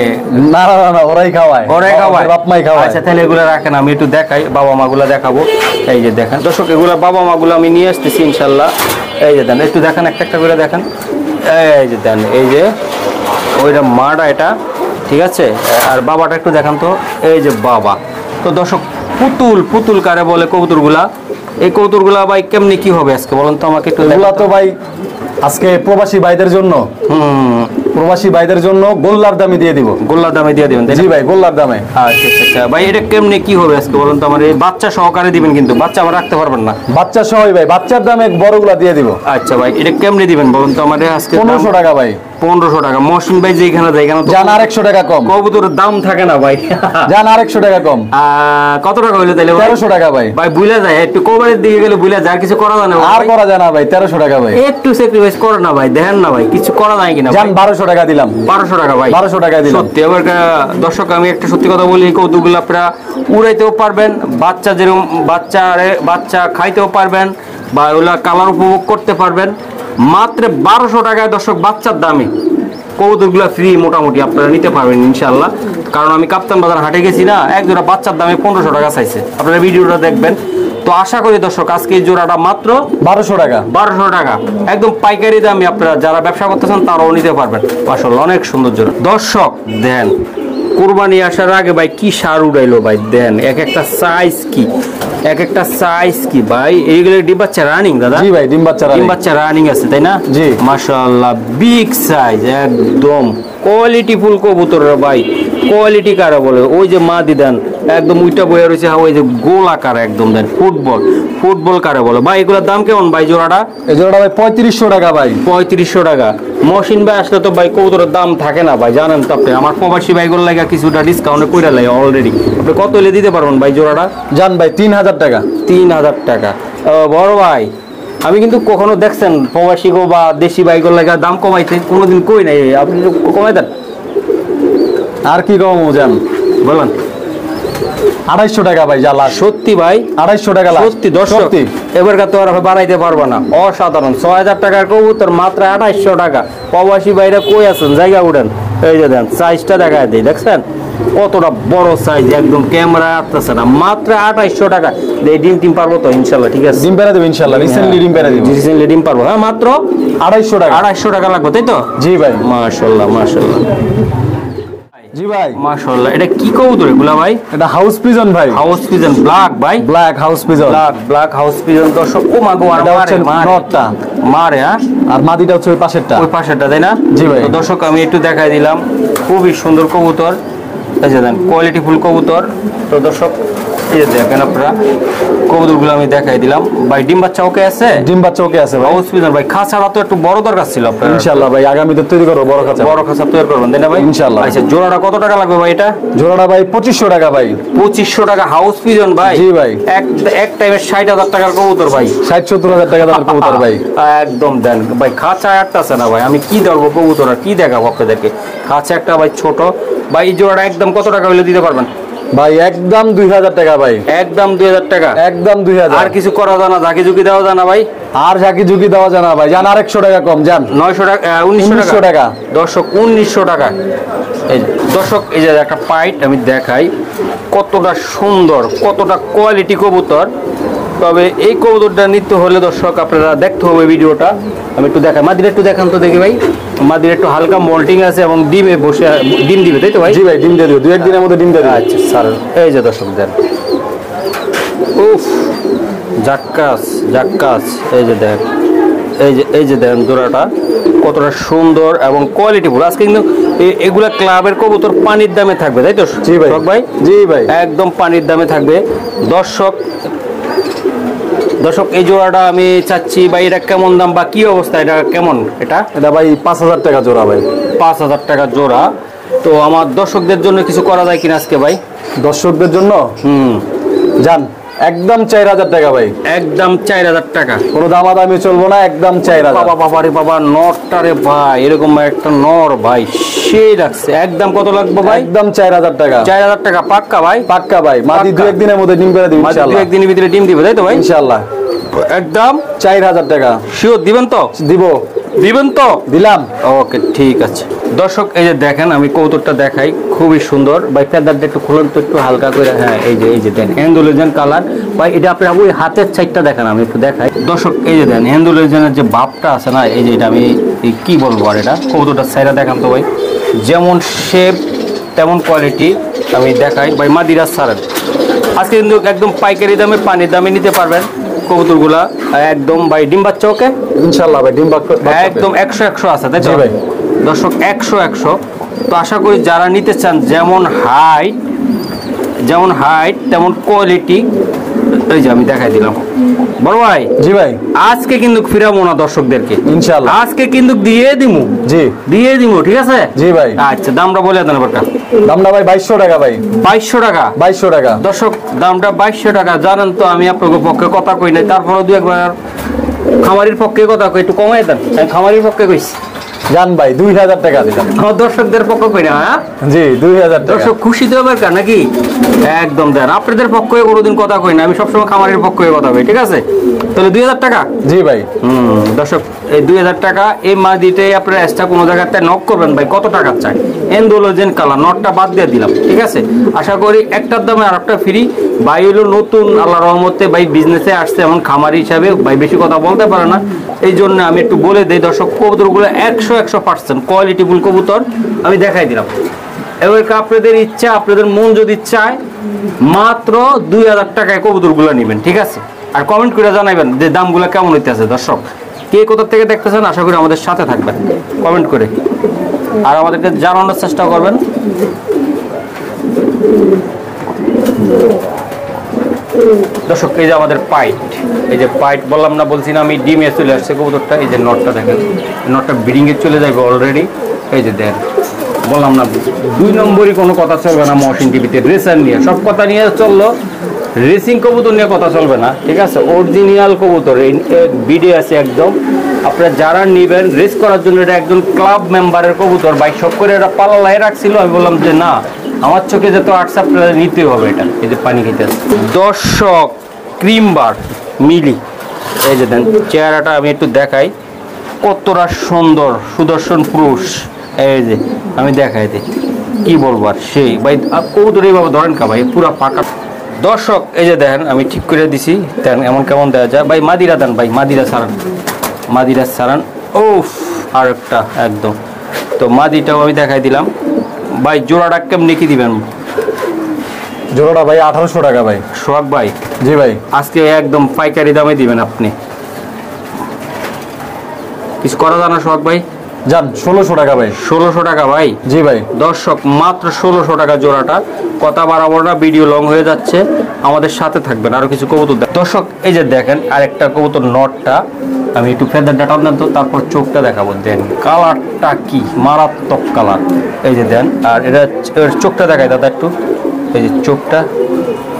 না না না, ওরাই খাওয়ায়। ওরাই খাওয়ায়, বাপ মাই খাওয়ায়। আচ্ছা তাহলে এগুলো রাখেন, আমি একটু দেখাই, বাবা মা গুলা দেখাবো। এই যে দেখেন দর্শক, এগুলা বাবা মা গুলো আমি নিয়ে আসতেছি ইনশাল্লাহ। এই যে দেন, একটু দেখেন, একটা একটা করে দেখেন। এই যে দেন, এই যে ওইটা মাটা, এটা ঠিক আছে। আর বাবাটা একটু দেখান তো, এই যে বাবা। তো দর্শক পুতুল কারে বলে কবুতরগুলা, এই কবুতরগুলা ভাই কেমনি কি হবে আজকে বলেন তো আমাকে একটু? এগুলা তো ভাই আজকে প্রবাসী ভাইদের জন্য, প্রবাসী ভাইদের জন্য গোল্লার দামে দিয়ে দিব। গোল্লার দামে দিয়ে দিবেন? জি ভাই, গোল্লার দামে। আচ্ছা আচ্ছা ভাই, এটা কেমনে কি হবে আজকে বলেন তো আমার? এই বাচ্চা সহকারে দিবেন কিন্তু, বাচ্চা আমার রাখতে পারবেন না। বাচ্চা সহই ভাই, বাচ্চার দামে বড়গুলা দিয়ে দিব। আচ্ছা ভাই, এটা কেমনে দিবেন বলুন তো আমার? আজকে 1500 টাকা ভাই। 1500 টাকা। মহসিন ভাই যেখানে যায় কেন জান 100 টাকা কম। কবুতরের দাম থাকে না ভাই। জান 100 টাকা কম। কত টাকা হইলো তাহলে? 1300 টাকা ভাই। ভাই বুইলা যায়, একটু কোবারের দিকে গেলে বুইলা যায়, আর কিছু করা যায় না আর ভাই? করা যায় না ভাই, 1300 টাকা ভাই। একটু স্যাক্রিফাইস করো না ভাই, দেখেন না ভাই, কিছু করা যায় কিনা? জান 1200 টাকা দিলাম। 1200 টাকা ভাই। 1200 টাকা দিলাম। সত্যি এবার দর্শক আমি একটা সত্যি কথা বলি, এই কৌতুকগুলো আপনারা উড়াইতেও পারবেন, বাচ্চা যেরকম বাচ্চা খাইতেও পারবেন, বা ওগুলা কালার উপভোগ করতে পারবেন। মাত্র 1200 টাকায় দর্শক বাচ্চার দামে কবুতরগুলো ফ্রি মোটামুটি আপনারা নিতে পারবেন ইনশাল্লাহ। কারণ আমি কাপ্তান বাজার হাটে গেছি না, এক জোড়া বাচ্চার দামে 1500 টাকা চাইছে। আপনারা ভিডিওটা দেখবেন। তো আশা করি দর্শক আজকে এই জোড়াটা মাত্র 1200 টাকা। 1200 টাকা একদম পাইকারি দামে আপনারা যারা ব্যবসা করতেছেন তারাও নিতে পারবেন। মাশাআল্লাহ অনেক সুন্দর জোড়া। দর্শক দেন, কুরবানি আসার আগে ভাই কি সার উড়াইলো ভাই, দেন এক একটা সাইজ কি ভাই। এইগুলো ডিম বাচ্চা রানিং দাদা? জি ভাই, ডিম বাচ্চা রানিং আছে তাই না? জি। মাশাআল্লাহ বিগ সাইজ, একদম কোয়ালিটি ফুল কবুতর ভাই। কোয়ালিটি কারা বলে? ওই যে মাদি দেন একদম উইটা বইয়া রয়েছে, ওই যে গোল আকার একদম দেন, ফুটবল কারে বলে ভাই? এগুলোর দাম কেমন ভাই জোড়াটা? এই জোড়াটা ভাই 3500 টাকা ভাই। 3500 টাকা। মহসিন ভাই আসলে তো ভাই কবুতরের দাম থাকে না ভাই, জানেন তো আপনি। আমার প্রবাসী ভাইগুলো লাগে কিছুটা ডিসকাউন্টে কইরা লাগে অলরেডি। আপনি কত হলে দিতে পারবেন ভাই জোড়াটা? জান ভাই 3000 টাকা। 3000 টাকা। বড় ভাই আমি কিন্তু কখনো দেখছেন প্রবাসী গো বা দেশি বাইগুলো লাগে দাম কমাইতে কোনোদিন কই নাই, আপনি কমাই দেন। আর কি কম জান বলেন? 250 টাকা ভাই। জ্বালা সত্যি ভাই 250 টাকা। সত্যি দর্শক, এবারকার তো আর বাড়াইতে পারবো না। অসাধারণ 6000 টাকার কবুতর মাত্র 2800 টাকা। প্রবাসী ভাইরা কই আছেন? জায়গা উঠেন। এই যে দেন সাইজটা দেখায় দিই, দেখছেন কতটা বড় সাইজ, একদম ক্যামেরা আসতেছে না। মাত্র 2800 টাকা। এই ডিম পারবো তো ইনশাল্লাহ? ঠিক আছে, ডিম পেরা দেব ইনশাআল্লাহ। রিসেন্টলি ডিম পেরা দিব। রিসেন্টলি ডিম পারবো। হ্যাঁ মাত্র 250 টাকা। 2800 টাকা লাগবে তাই তো? জি ভাই। মাশাআল্লাহ মাশাআল্লাহ। জি ভাই। মাশাআল্লাহ এটা কি কবুতর এগুলা ভাই? এটা হাউস পিজন ভাই। হাউস পিজন ব্ল্যাক ভাই? Black house pigeon. Black house pigeon দর্শক। ও মা গো, আর নটটা মারে। হ্যাঁ, আর মাদিটা হচ্ছে ওই পাশেরটা। ওই পাশেরটা তাই না? জি ভাই। তো দর্শক আমি একটু দেখাই দিলাম, খুবই সুন্দর কবুতর। এই যে দেন কোয়ালিটি ফুল কবুতর। তো দর্শক এই যে দেখেন আপনারা কবুতরগুলো আমি দেখাই দিলাম ভাই। ডিম বাচ্চা ওকে আছে? ডিম বাচ্চা ওকে আছে ভাই। হাউস পিজন ভাই। খাঁচাটা তো একটু বড় দরকার ছিল আপনার। ইনশাআল্লাহ ভাই আগামীতে তৈরি করব বড় খাঁচা। বড় খাঁচা তৈরি করবেন তাই না ভাই? ইনশাআল্লাহ। আচ্ছা জোড়াটা কত টাকা লাগবে ভাই এটা? জোড়াটা ভাই 2500 টাকা ভাই। 2500 টাকা হাউস পিজন ভাই? জি ভাই। এক টাইমে 60000 টাকার কবুতর ভাই। 60-70 টাকা দামের কবুতর ভাই। একদম দেন ভাই। খাঁচা একটা আছে না ভাই, আমি কি ধরবো কবুতর আর কি দেখাবো আপনাদেরকে? খাঁচা একটা ভাই ছোট ভাই। এই জোড়াটা একদম কত টাকা হলে দিতে পারবেন ভাই? একদম 2000 টাকা ভাই। একদম 2000 টাকা। একদম 2000। আর কিছু করা যায় না? ঝাঁকি ঝুঁকি দেওয়া যায় না ভাই? আর ঝাঁকি ঝুঁকি দেওয়া যায় না ভাই। জান 100 টাকা কম। জান 900 টাকা, 1900 টাকা। দর্শক 1900 টাকা। এই দর্শক এই যে একটা পাইট আমি দেখাই, কতটা সুন্দর, কতটা কোয়ালিটি কবুতর। তবে এই কবুতরটা নিতে হলে দর্শক আপনারা দেখতে হবে ভিডিওটা। আমি একটু দেখাই, মাদিরা একটু দেখান তো দেখি ভাই। মাদিরা একটু হালকা মল্টিং আছে এবং ডিমে বসে ডিম দিবে, তাই তো ভাই? জি ভাই, ডিম দিয়ে দিও, 2-1 দিনের মধ্যে ডিম দিয়ে দিও। আচ্ছা স্যার, এই যে দর্শক দেন, উফ জাক্কাস জাক্কাস, এই যে দেখ, এই যে দেন জোড়াটা কতটা সুন্দর এবং কোয়ালিটিফুল। আজকে কিন্তু এগুলা ক্লাবের কবুতর পানির দামে থাকবে, তাই তো? জি ভাই, ভাই জি ভাই, একদম পানির দামে থাকবে। দর্শক এই জোড়াটা আমি চাচ্ছি ভাই, এটা কেমন দাম বা কি অবস্থা, এটা কেমন? এটা ভাই 5000 টাকা জোড়া ভাই। 5000 টাকা জোড়া। তো আমার দর্শকদের জন্য কিছু করা যায় কিনা আজকে ভাই? দর্শকদের জন্য যান একদম 4000 টাকা ভাই, একদম 4000 টাকা। কোনো দামাদামি চলবো না, একদম 4000। বাবা বাবা রে বাবা, নরটা রে ভাই, এরকম একটা নর ভাই সেই লাগছে। একদম কত লাগবে ভাই? একদম 4000 টাকা। 4000 টাকা পাক্কা ভাই? পাক্কা ভাই, মাদি পাক্কা। 2-1 দিনের মধ্যে ডিম করে দিবেন মাত্র ইনশাআল্লাহ। 2-1 দিনের ভিতরে ডিম দিবে, তাই তো ভাই? ইনশাআল্লাহ একদম 4000 টাকা। শিওর দিবেন তো? দিবেন তো? দিলাম। ওকে ঠিক আছে। দর্শক এই যে দেখেন, আমি কৌতুকটা দেখাই, খুবই সুন্দর ভাই। ফেদারটা একটু খুলুন তো একটু হালকা করে। হ্যাঁ এই যে দেন এন্ডোলেজেন কালার ভাই। এটা আপনার ওই হাতের সাইডটা দেখেন, আমি একটু দেখাই। দর্শক এই যে দেন এন্ডোলেজেনের যে ভাবটা আছে না, এই যে এটা আমি কি বলবো আর, এটা কৌতুকটা সাইডা দেখান তো ভাই। যেমন শেপ তেমন কোয়ালিটি আমি দেখাই ভাই। মাদিরা সারেন আজকে কিন্তু একদম পাইকারি দামে পানির দামে নিতে পারবেন কবুতরগুলা একদম ভাই। ডিম বাচ্চা ওকে ইনশাআল্লাহ ভাই, ডিম বাচ্চা একদম 100 আছে, তাই তো? জি ভাই। দর্শক 100 তো আশা করি যারা নিতে চান, যেমন হাইট তেমন কোয়ালিটি, এই যে আমি দেখাই দিলাম বড় ভাই। জি ভাই, আজকে কিন্তু ফিরাবো না দর্শকদেরকে ইনশাআল্লাহ। আজকে কিন্তু দিয়ে দিমু, ঠিক আছে? জি ভাই। আচ্ছা দামটা বলে দেন এবারটা। দামটা ভাই 2200 টাকা ভাই। 2200 টাকা। 2200 টাকা দর্শক দামটা 2200 টাকা। জানেন তো আমি আপনাদের পক্ষে কথা কই নাই, তারপরে দু একবার খামারির পক্ষে কথা কই, একটু কমাই দেন। আমি খামারির পক্ষে কইছি। জান ভাই 2000 টাকা দিলাম। আমার দর্শকদের পক্ষ কই না, হ্যাঁ জি 2000 টাকা। দর্শক খুশি তো হবে নাকি? একদম দেন, আপনাদের পক্ষে কোনোদিন কথা কই না, আমি সবসময় খামারের পক্ষে কথা কই, ঠিক আছে? তাহলে 2000 টাকা। জি ভাই। দর্শক এই 2000 টাকা। এই মাদিটাই আপনারা এক্সট্রা কোনো জায়গাতে নক করবেন ভাই। কত টাকা চাই? এন্ডোলোজেন কালার, নটটা বাদ দিয়ে দিলাম, ঠিক আছে? আশা করি একটার দামে আর একটা ফ্রি। ভাই হলো নতুন, আল্লাহ রহমতে ভাই বিজনেসে আসছে, এমন খামারি হিসাবে ভাই বেশি কথা বলতে পারে না, এই জন্য আমি একটু বলে দিই দর্শক। কবুতরগুলো 100% কোয়ালিটিফুল কবুতর আমি দেখাই দিলাম। এবার আপনাদের ইচ্ছা, আপনাদের মন যদি চায়, মাত্র 2000 টাকায় কবুতরগুলো নেবেন, ঠিক আছে? আর কমেন্ট করে জানাবেন যে দামগুলো কেমন হইতেছে। দর্শক কে কোথা থেকে দেখতেছেন, আশা করি আমাদের সাথে থাকবেন কমেন্ট করে, আর আমাদেরকে জানানোর চেষ্টা করবেন। দর্শক এই যে আমাদের পাইট, এই যে পাইট বললাম না, বলছি না আমি, ডিমে চলে আসছে কবুতরটা। এই যে নটটা দেখেন, নটটা ব্রিডিংয়ে চলে যাবে অলরেডি। এই যে দেন, বললাম না 2 নম্বরই কোনো কথা চলবে না মহসিন টিভিতে। রেসার নিয়ে সব কথা নিয়ে চললো, রেসিং কবুতর নিয়ে কথা চলবে না, ঠিক আছে? অরিজিনাল কবুতর এই বিডে আছে একদম। আপনারা যারা নেবেন রেস করার জন্য, এটা একজন ক্লাব মেম্বারের কবুতর ভাই। সব করে এটা পাল্লায় রাখছিল, আমি বললাম যে না, আমার চোখে যত আর্টস আপনারা নিতেই হবে এটা। এই যে পানি খেতে আছে দর্শক, ক্রিমবার মিলি। এই যে দেন চেহারাটা আমি একটু দেখাই, কতটা সুন্দর সুদর্শন পুরুষ। এই যে আমি দেখাই দিই, কি বলবো আর, সেই ভাই কবুতর এইভাবে ধরেন কা ভাই, পুরা পাকা। দর্শক এই যে দেখেন, আমি ঠিক করে দিছি, দেন এমন কেমন দেওয়া যায় ভাই। মাদিরা দেন ভাই, মাদিরা সারান। ওফ আর একটা একদম। তো মাদিটাও আমি দেখাই দিলাম ভাই। জোড়াটা কেমনি কি দিবেন? জোড়াটা ভাই 1800 টাকা ভাই। সোহাগ ভাই, জি ভাই, আজকে একদম পাইকারি দামে দিবেন আপনি, কিছু করা জানা সোহাগ ভাই? যান 1600 টাকা ভাই। 1600 টাকা ভাই। জি ভাই। দর্শক মাত্র 1600 টাকা জোড়াটা। কথা বাড়াবো না, ভিডিও লং হয়ে যাচ্ছে, আমাদের সাথে থাকবেন। আরো কিছু কবুতর দর্শক এই যে দেখেন, আরেকটা কবুতর নটটা আমি একটু ফেদারটা টান তো, তারপর চোখটা দেখাবো। দেন কালারটা কি মারাত্মক কালার, এই যে দেন। আর এটা চোখটা দেখাই দাদা একটু, এই যে চোখটা,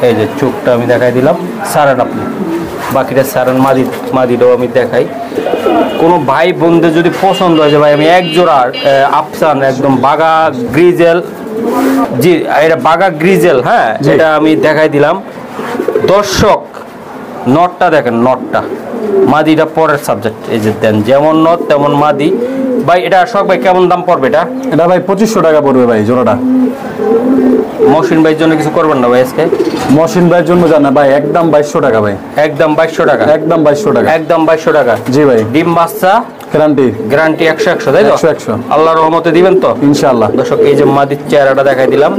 এই যে চোখটা আমি দেখাই দিলাম। সারান আপনি বাকিটা সারান। মাদিটাও আমি দেখাই। কোনো ভাই বোনদের যদি পছন্দ হয় যে ভাই আমি এক জোড়া আফসান একদম বাগা গ্রিজেল, জি এটা বাগা গ্রিজেল, হ্যাঁ যেটা আমি দেখাই দিলাম। দর্শক নটটা দেখেন, নটটা, মাদিটা পরের সাবজেক্ট। এই যে দেন, যেমন নট তেমন মাদি ভাই। এটা সব ভাই কেমন দাম পড়বে? এটা ভাই 2500 টাকা পড়বে ভাই জোড়াটা। মহসিন ভাইয়ের জন্য কিছু করবেন না ভাই আজকে? মহসিন ভাইয়ের জন্য জানা ভাই একদম 2200 টাকা ভাই, একদম 2200 টাকা, একদম 2200 টাকা, একদম 2200 টাকা। জি ভাই। ডিম বাচ্চা গ্যারান্টি, গ্যারান্টি 100 তাই তো? 100 আল্লাহর রহমতে দিবেন তো ইনশাআল্লাহ। দর্শক এই যে মাদির চেহারাটা দেখাই দিলাম,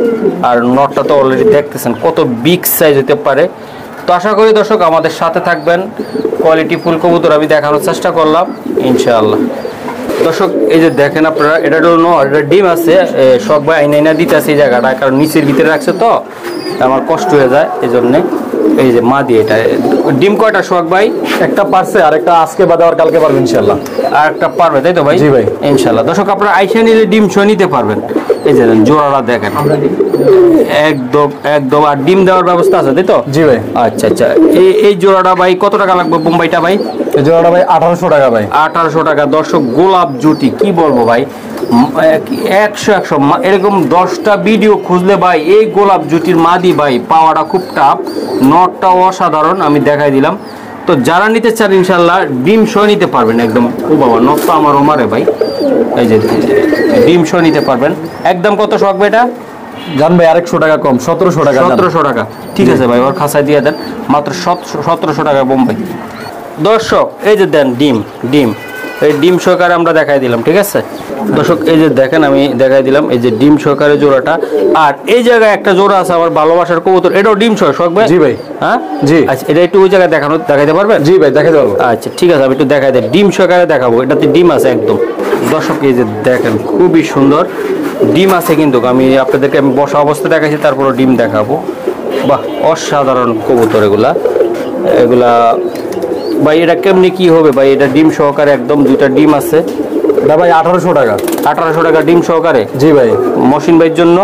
আর নটটা তো অলরেডি দেখতেছেন কত বিগ সাইজ হতে পারে। তো আশা করি দর্শক আমাদের সাথে থাকবেন, কোয়ালিটি ফুল কবুতর আমি দেখানোর চেষ্টা করলাম ইনশাআল্লাহ। দর্শক এই যে দেখেন আপনারা, এটা হলো এটা ডিম আছে, শখ ভাই আইনা দিতে আছে এই জায়গাটা, কারণ নিচের ভিতরে রাখছে তো আমার কষ্ট হয়ে যায় এই জন্যে। এই যে মা দিয়ে এটা ডিম কয়টা শখ ভাই? একটা পারছে, আর একটা আজকে বাদে আর কালকে পারবে ইনশাআল্লাহ। আর একটা পারবে তাই তো ভাই? জি ভাই ইনশাআল্লাহ। দর্শক আপনারা আইসা নিলে ডিম শো নিতে পারবেন। এই যে জোড়াটা দেখেন একদম একদম, আর ডিম দেওয়ার ব্যবস্থা আছে তাই তো? জি ভাই। আচ্ছা আচ্ছা, এই জোড়াটা ভাই কত টাকা লাগবে বোম্বাইটা ভাই? এই জোড়াটা ভাই 1800 টাকা ভাই। 1800 টাকা। দর্শক গোলাপ জুটি কি বলবো ভাই, 100 এরকম 10টা ভিডিও খুঁজলে ভাই এই গোলাপ জুটির মাদি ভাই পাওয়াটা খুব টাফ। নটটাও অসাধারণ, আমি দেখাই দিলাম। তো যারা নিতে চান ইনশাল্লাহ ডিম শো নিতে পারবেন একদম। ও বাবা, নট তো আমার ওমারে ভাই, এই যে ডিম শো নিতে পারবেন একদম। কত শখ ভাই এটা? জান ভাই আর 100 টাকা কম, 1700 টাকা। 1700 টাকা, ঠিক আছে ভাই, ওর খাসায় দিয়ে দেন মাত্র 1700 টাকা বোম্বাই। দর্শক এই যে দেন ডিম, ডিম এই ডিম সহকারে আমরা দেখাই দিলাম, ঠিক আছে দর্শক? এই যে দেখেন আমি দেখাই দিলাম এই যে ডিম সহকারে জোড়াটা। আর এই জায়গায় একটা জোড়া আছে আমার ভালোবাসার কবুতর, এটাও ডিম সহ শখ ভাই? জি ভাই। হ্যাঁ জি। আচ্ছা, এটা একটু ওই জায়গায় দেখাইতে পারবেন? জি ভাই দেখাতে পারবো। আচ্ছা ঠিক আছে, আমি একটু দেখাই দিই, ডিম সহকারে দেখাবো। এটাতে ডিম আছে একদম। দর্শক এই যে দেখেন খুবই সুন্দর ডিম আছে, কিন্তু আমি আপনাদেরকে আমি বসা অবস্থা দেখাচ্ছি, তারপরে ডিম দেখাবো। বাহ, অসাধারণ কবুতর এগুলা। এগুলা ভাই এটা কেমনি কি হবে ভাই? এটা ডিম সহকারে একদম, দুইটা ডিম আছে। না ভাই 1800 টাকা। 1800 টাকা ডিম সহকারে? জি ভাই। মহসিন ভাইয়ের জন্য?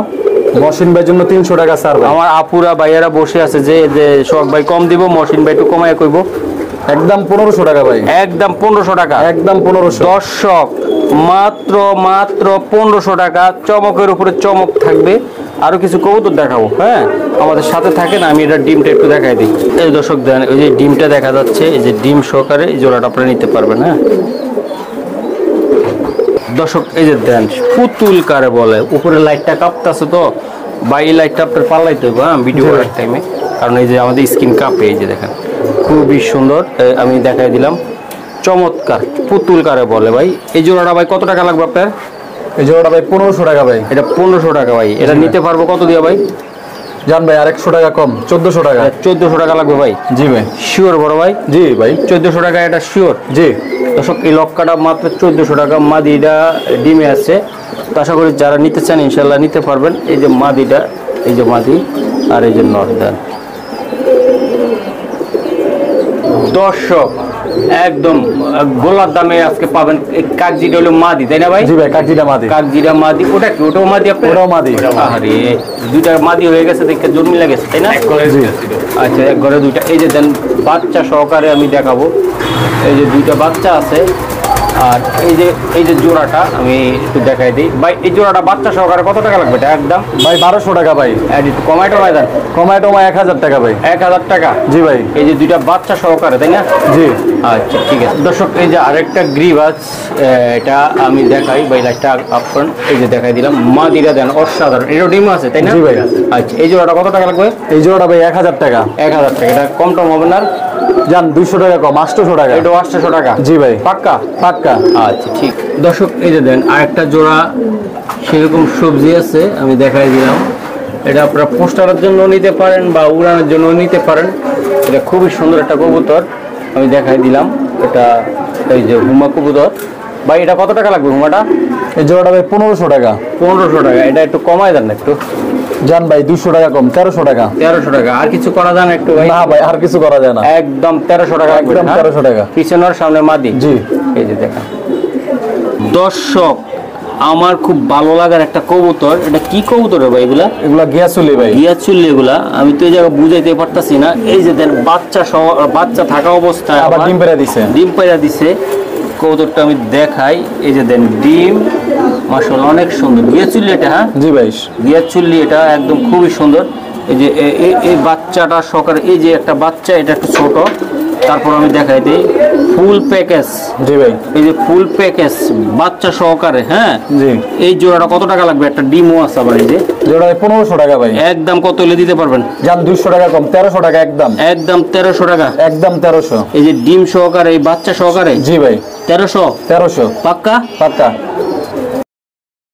মহসিন ভাইয়ের জন্য 300 টাকা স্যার। আমার আপুরা ভাইয়ারা বসে আছে যে শখ ভাই কম দিব, মহসিন ভাই একটু কমায় কইব। একদম 1500 টাকা ভাই। একদম 1500 টাকা, একদম 1500। দর্শক মাত্র মাত্র 1500 টাকা। চমকের উপরে চমক থাকবে। আরো কিছু কবুতর দেখাবো, হ্যাঁ আমাদের সাথে থাকেন। আমি এটা ডিমটা একটু দেখাই দিই। এই দর্শক দেন, ওই যে ডিমটা দেখা যাচ্ছে, এই যে ডিম সহকারে এই জোড়াটা আপনারা নিতে পারবেন। হ্যাঁ দর্শক এই যে দেন পুতুল কারে বলে, উপরে লাইটটা কাঁপতেছে তো ভাই, এই লাইটটা আপনার পাল্লাইতে হবে হ্যাঁ ভিডিও করার টাইমে, কারণ এই যে আমাদের স্ক্রিন কাঁপে। এই যে দেখেন খুবই সুন্দর, আমি দেখাই দিলাম। চমৎকার পুতুল কারে বলে ভাই। এই জোড়াটা ভাই কত টাকা লাগবে আপনার? এই জোড়াটা ভাই 1500 টাকা ভাই। এটা 1500 টাকা ভাই। এটা নিতে পারবো কত দিয়ে ভাই? জান ভাই আর 100 টাকা কম, 1400 টাকা। 1400 টাকা লাগবে ভাই? জি ভাই। শিওর বড় ভাই? জি ভাই। 1400 টাকা এটা শিওর? জি। দর্শক এই লক্কাটা মাত্র 1400 টাকা। মাদিটা ডিমে আছে, তো আশা করি যারা নিতে চান ইনশাল্লাহ নিতে পারবেন। এই যে মাদিটা, এই যে মাদি, আর এই যে নটটা। দর্শক একদম গোলার দামে আজকে পাবেন। এই কাকজিটা হলো মাদি তাই না ভাই? জি ভাই, কাকজিটা মাদি। কাকজিটা মাদি। ওটা কি? ওটাও মাদি আপনার? ওটাও মাদি। আরে দুইটা মাদি হয়ে গেছে, দেখে জন্মি লাগেছে তাই না? জি। আচ্ছা এক ঘরে দুইটা। এই যে দেন বাচ্চা সহকারে আমি দেখাবো। এই যে দুইটা বাচ্চা আছে, আর এই যে জোড়াটা আমি একটু দেখাই দিই ভাই। এই জোড়াটা বাচ্চা সহকারে কত টাকা লাগবে? এটা একদম ভাই 1200 টাকা ভাই। একটু কমাই টমাই দেন। কমায় টমায় 1000 টাকা ভাই। 1000 টাকা? জি ভাই। এই যে দুইটা বাচ্চা সহকারে তাই না? জি। আচ্ছা ঠিক আছে দর্শক, এই যে আরেকটা গ্রিবাজ, এটা আমি দেখাই ভাই। লাইটটা আপন, এই যে দেখাই দিলাম। মাদিরা দেন অসাধারণ। এরও ডিম আছে তাই না? জি ভাই। আচ্ছা এই জোড়াটা কত টাকা লাগবে? এই জোড়াটা ভাই 1000 টাকা। 1000 টাকা। এটা কম টম হবে না? জান 200 টাকা কম, 800 টাকা। এটা 800 টাকা? জি ভাই। পাক্কা? পাক্কা। আচ্ছা ঠিক। দর্শক এই যে দেন আরেকটা জোড়া সেরকম সবজি আছে, আমি দেখাই দিলাম। এটা আপনারা পোস্টারের জন্য নিতে পারেন বা উড়ানোর জন্য নিতে পারেন। এটা খুবই সুন্দর একটা কবুতর, আমি দেখাই দিলাম। এটা এই যে হুমা কবুতর ভাই। এটা কত টাকা লাগবে হুমাটা? এই জোড়াটা ভাই 1500 টাকা। 1500 টাকা। এটা একটু কমায় দেন না একটু? জান ভাই 200 টাকা কম, 1300 টাকা। 1300 টাকা। আর কিছু করা যায় না একটু ভাই? না ভাই আর কিছু করা যায় না। একদম 1300 টাকা। একদম 1300 টাকা। পিছনের সামনে মাদি। জি। এই যে দেখেন দর্শক, আমার খুব ভালো লাগার একটা কবুতর। এটা কি কবুতর ভাই এগুলা? এগুলা গিয়াসুলি ভাই। গিয়াচুল্লি এগুলা, আমি তো এই জায়গা বুঝাইতে পারতাছি না। এই যে দেন বাচ্চা থাকা অবস্থায় আবার ডিম পেড়ে দিছে। ডিম পেড়া দিছে কবুতরটা, আমি দেখাই। এই যে দেন ডিম, মাশাআল্লাহ অনেক সুন্দর গিয়াচুল্লি এটা। হ্যাঁ জি ভাই। গিয়াচুল্লি এটা একদম খুবই সুন্দর। এই যে এই বাচ্চাটা সকালে, এই যে একটা বাচ্চা, এটা একটু ছোট। তারপর আমি দেখাই দিই ফুল প্যাকেজ, জি ভাই, এই যে ফুল প্যাকেজ বাচ্চা সহকারে, হ্যাঁ জি। এই জোড়াটা কত টাকা লাগবে? একটা ডিমও আছে আবার, এই যে যেটা 1500 টাকা ভাই। একদম কত হলে দিতে পারবেন? জান 200 টাকা কম, 1300 টাকা একদম। একদম 1300 টাকা, একদম 1300। এই যে ডিম সহকারে, এই বাচ্চা সহকারে জি ভাই, 1300 1300 পাক্কা। পাক্কা।